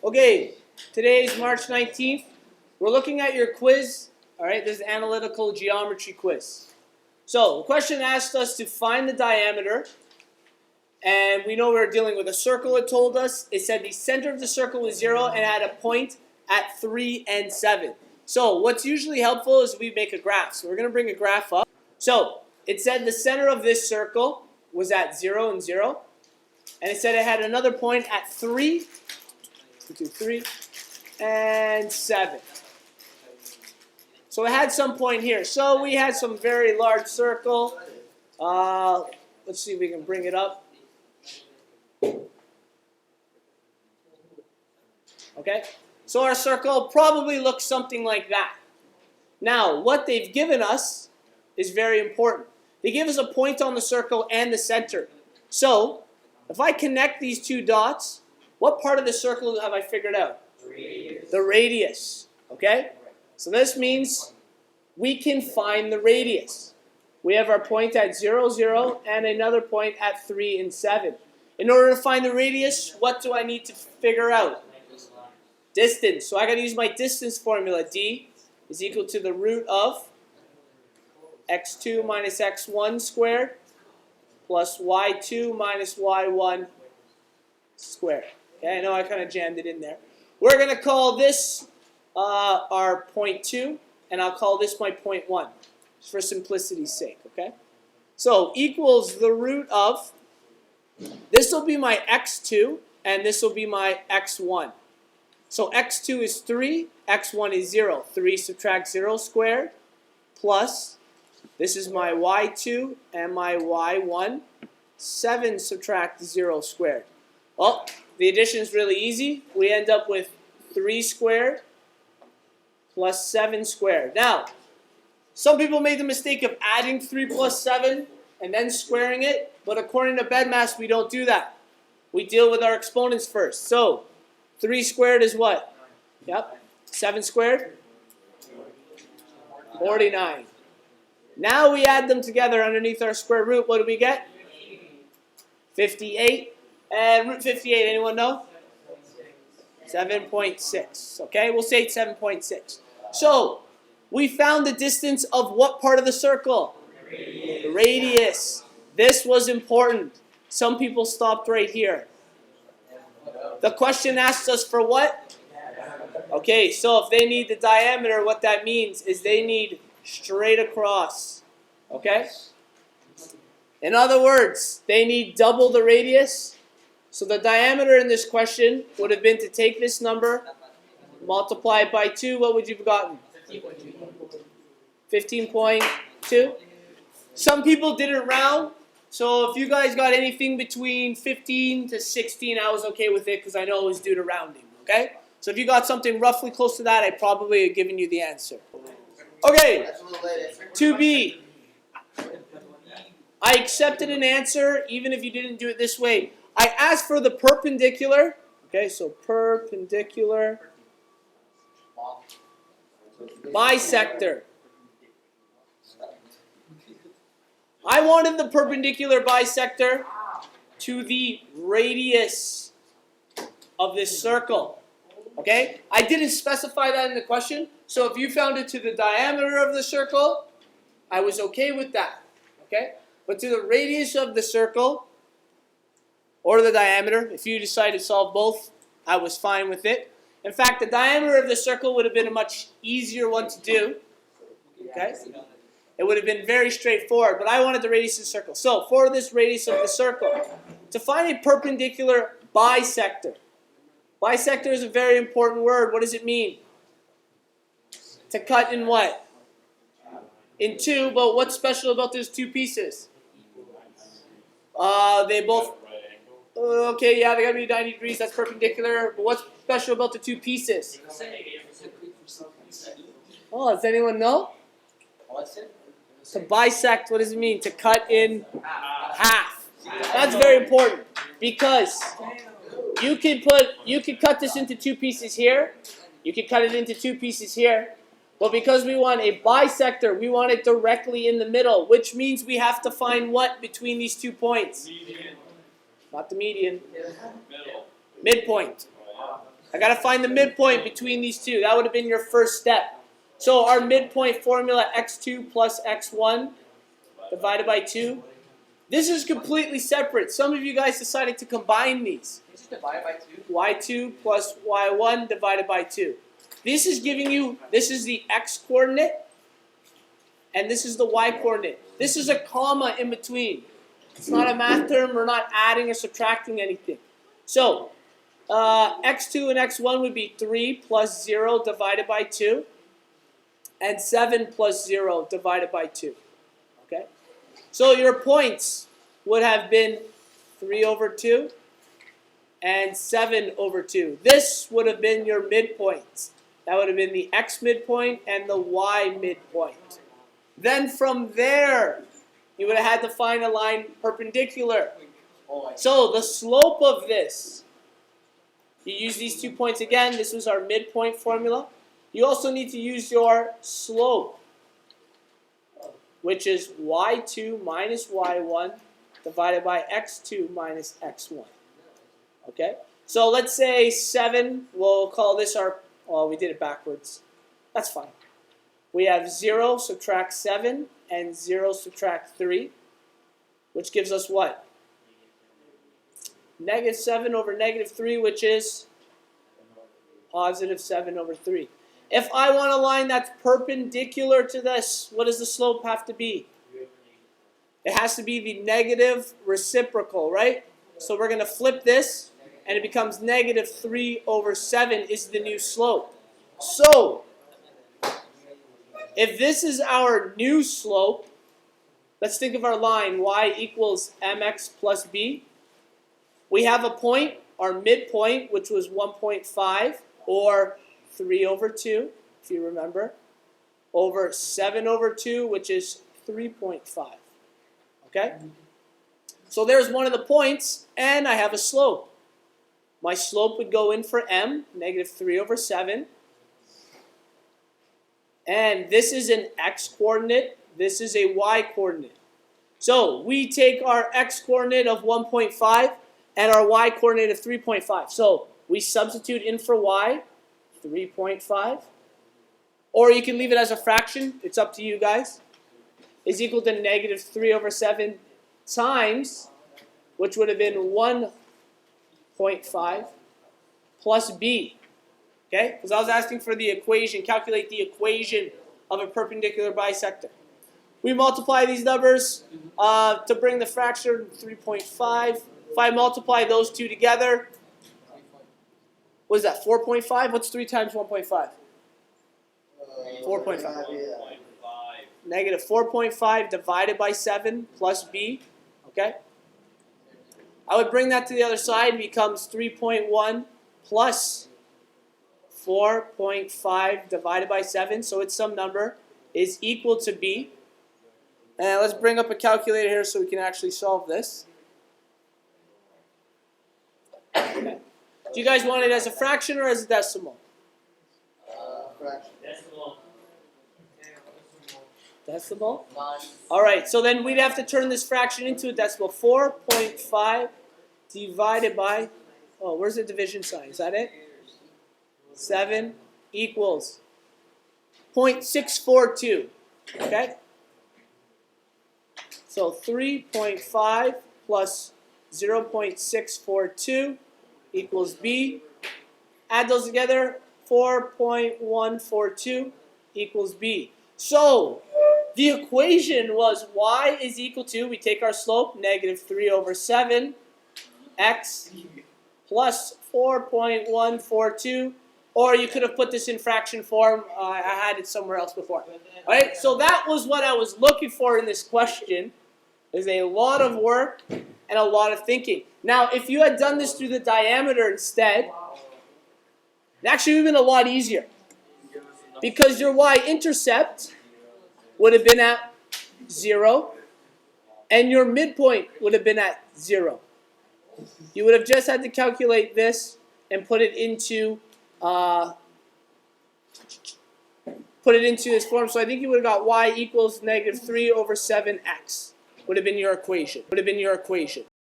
Okay, today is March 19th. We're looking at your quiz. All right, this is analytical geometry quiz. So the question asked us to find the diameter, and we know we're dealing with a circle. It told us, it said the center of the circle was 0 and had a point at 3 and 7. So what's usually helpful is we make a graph. So we're going to bring a graph up. So it said the center of this circle was at 0 and 0. And it said it had another point at 3, 1, 2, 3, and 7. So it had some point here. So we had some very large circle. Let's see if we can bring it up. Okay, so our circle probably looks something like that. Now, what they've given us is very important. They give us a point on the circle and the center. So, if I connect these two dots, what part of the circle have I figured out? The radius. Okay? So this means we can find the radius. We have our point at 0, 0, and another point at 3 and 7. In order to find the radius, what do I need to figure out? Distance. So I got to use my distance formula. D is equal to the root of x2 minus x1 squared plus y2 minus y1 squared. Okay, I know I kind of jammed it in there. We're going to call this our point 2, and I'll call this my point 1, just for simplicity's sake. Okay, so equals the root of, this will be my x2, and this will be my x1. So x2 is 3, x1 is 0. 3 subtract 0 squared, plus, this is my y2 and my y1. 7 subtract 0 squared. Well, the addition is really easy. We end up with 3 squared plus 7 squared. Now, some people made the mistake of adding 3 plus 7 and then squaring it, but according to BEDMAS, we don't do that. We deal with our exponents first. So, 3 squared is what? Yep. 7 squared? 49. Now we add them together underneath our square root. What do we get? 58. And root 58, anyone know? 7.6. Okay, we'll say 7.6. So, we found the distance of what part of the circle? The radius. This was important. Some people stopped right here. The question asks us for what? Okay, so if they need the diameter, what that means is they need straight across. Okay? In other words, they need double the radius. So the diameter in this question would have been to take this number, multiply it by 2. What would you have gotten? 15.2. Some people did it round. So if you guys got anything between 15 to 16, I was okay with it because I know it was due to rounding. Okay? So if you got something roughly close to that, I probably have given you the answer. Okay, 2B. I accepted an answer even if you didn't do it this way. I asked for the perpendicular. Okay, so perpendicular bisector. I wanted the perpendicular bisector to the radius of this circle. Okay? I didn't specify that in the question. So if you found it to the diameter of the circle, I was okay with that. Okay? But to the radius of the circle, or the diameter, if you decide to solve both, I was fine with it. In fact, the diameter of the circle would have been a much easier one to do. Okay? It would have been very straightforward, but I wanted the radius of the circle. So, for this radius of the circle, to find a perpendicular bisector. Bisector is a very important word. What does it mean? To cut in what? In two, but what's special about those two pieces? They both... Okay, yeah, they gotta be 90 degrees, that's perpendicular. But what's special about the two pieces? Oh, does anyone know? To bisect, what does it mean? To cut in half. That's very important because you could cut this into two pieces here. You could cut it into two pieces here. But because we want a bisector, we want it directly in the middle, which means we have to find what between these 2 points? Not the median. Midpoint. I got to find the midpoint between these two. That would have been your first step. So our midpoint formula, x2 plus x1 divided by 2. This is completely separate. Some of you guys decided to combine these. Is it divided by 2? y2 plus y1 divided by 2. This is giving you, this is the x coordinate, and this is the y coordinate. This is a comma in between. It's not a math term. We're not adding or subtracting anything. So, x2 and x1 would be 3 plus 0 divided by 2, and 7 plus 0 divided by 2. Okay? So your points would have been 3 over 2 and 7 over 2. This would have been your midpoints. That would have been the x midpoint and the y midpoint. Then from there, you would have had to find a line perpendicular. So the slope of this, you use these 2 points again. This was our midpoint formula. You also need to use your slope, which is y2 minus y1 divided by x2 minus x1. Okay? So let's say 7, we'll call this our, well, we did it backwards. That's fine. We have 0 subtract 7 and 0 subtract 3, which gives us what? Negative 7 over negative 3, which is positive 7 over 3. If I want a line that's perpendicular to this, what does the slope have to be? It has to be the negative reciprocal, right? So we're going to flip this, and it becomes negative 3 over 7 is the new slope. So, if this is our new slope, let's think of our line, y equals mx plus b. We have a point, our midpoint, which was 1.5, or 3 over 2, if you remember, over 7 over 2, which is 3.5. Okay? So there's one of the points, and I have a slope. My slope would go in for m, negative 3 over 7. And this is an x-coordinate. This is a y-coordinate. So we take our x-coordinate of 1.5 and our y-coordinate of 3.5. So we substitute in for y, 3.5. Or you can leave it as a fraction. It's up to you guys. Is equal to negative 3 over 7 times, which would have been 1.5 plus b. Okay? Because I was asking for the equation. Calculate the equation of a perpendicular bisector. We multiply these numbers to bring the fraction 3.5. If I multiply those two together, what is that, 4.5? What's 3 times 1.5? 4.5. Negative 4.5 divided by 7 plus b. Okay? I would bring that to the other side. It becomes 3.1 plus 4.5 divided by 7. So it's some number is equal to b. And let's bring up a calculator here so we can actually solve this. Okay. Do you guys want it as a fraction or as a decimal? Fraction. Decimal? All right, so then we'd have to turn this fraction into a decimal. 4.5 divided by, oh, where's the division sign? Is that it? 7 equals 0.642. Okay? So 3.5 plus 0.642 equals b. Add those together, 4.142 equals b. So the equation was y is equal to, we take our slope, negative 3 over 7, x plus 4.142, or you could have put this in fraction form. I had it somewhere else before. All right, so that was what I was looking for in this question. There's a lot of work and a lot of thinking. Now, if you had done this through the diameter instead, it actually would have been a lot easier. Because your y-intercept would have been at 0, and your midpoint would have been at 0. You would have just had to calculate this and put it into this form. So I think you would have got y equals negative 3 over 7x. Would have been your equation.